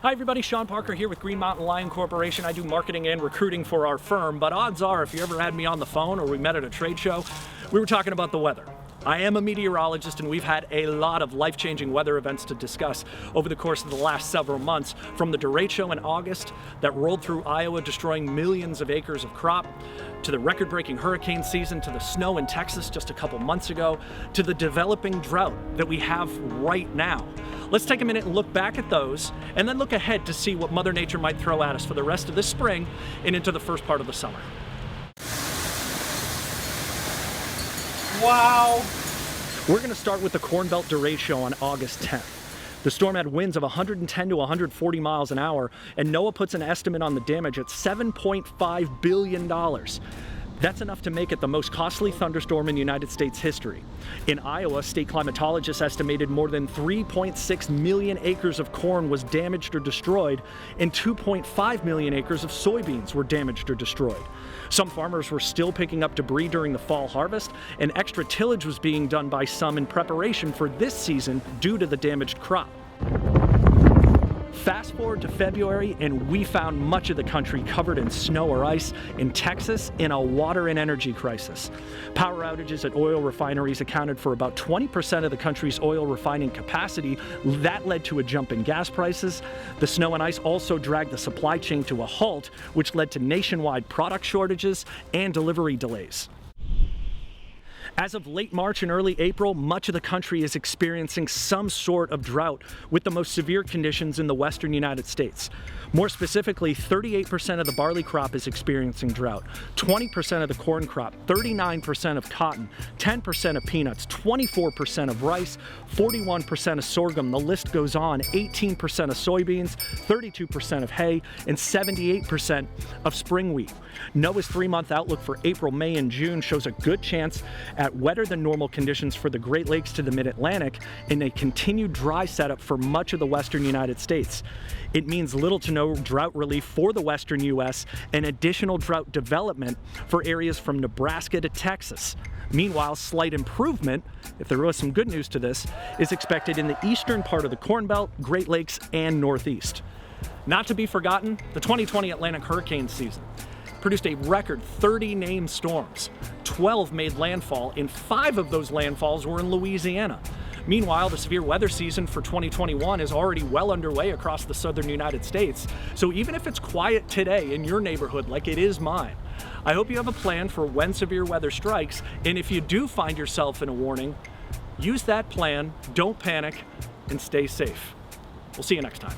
Hi everybody, Sean Parker here with Green Mountain Lion Corporation. I do marketing and recruiting for our firm, but odds are if you ever had me on the phone or we met at a trade show, we were talking about the weather. I am a meteorologist and we've had a lot of life-changing weather events to discuss over the course of the last several months, from the Derecho in August that rolled through Iowa destroying millions of acres of crop, to the record-breaking hurricane season, to the snow in Texas just a couple months ago, to the developing drought that we have right now. Let's take a minute and look back at those and then look ahead to see what Mother Nature might throw at us for the rest of this spring and into the first part of the summer. Wow! We're going to start with the Corn Belt Derecho on August 10th. The storm had winds of 110 to 140 miles an hour, and NOAA puts an estimate on the damage at $7.5 billion. That's enough to make it the most costly thunderstorm in United States history. In Iowa, state climatologists estimated more than 3.6 million acres of corn was damaged or destroyed, and 2.5 million acres of soybeans were damaged or destroyed. Some farmers were still picking up debris during the fall harvest, and extra tillage was being done by some in preparation for this season due to the damaged crop. Fast forward to February, and we found much of the country covered in snow or ice, in Texas in a water and energy crisis. Power outages at oil refineries accounted for about 20% of the country's oil refining capacity. That led to a jump in gas prices. The snow and ice also dragged the supply chain to a halt, which led to nationwide product shortages and delivery delays. As of late March and early April, much of the country is experiencing some sort of drought, with the most severe conditions in the western United States. More specifically, 38% of the barley crop is experiencing drought, 20% of the corn crop, 39% of cotton, 10% of peanuts, 24% of rice, 41% of sorghum, the list goes on, 18% of soybeans, 32% of hay, and 78% of spring wheat. NOAA's 3-month outlook for April, May, and June shows a good chance at wetter than normal conditions for the Great Lakes to the Mid-Atlantic and a continued dry setup for much of the western United States. It means little to no drought relief for the western U.S. and additional drought development for areas from Nebraska to Texas. Meanwhile, slight improvement, if there was some good news to this, is expected in the eastern part of the Corn Belt, Great Lakes, and Northeast. Not to be forgotten, the 2020 Atlantic hurricane season produced a record 30 named storms. 12 made landfall, and 5 of those landfalls were in Louisiana. Meanwhile, the severe weather season for 2021 is already well underway across the southern United States. So even if it's quiet today in your neighborhood like it is mine, I hope you have a plan for when severe weather strikes, and if you do find yourself in a warning, use that plan, don't panic, and stay safe. We'll see you next time.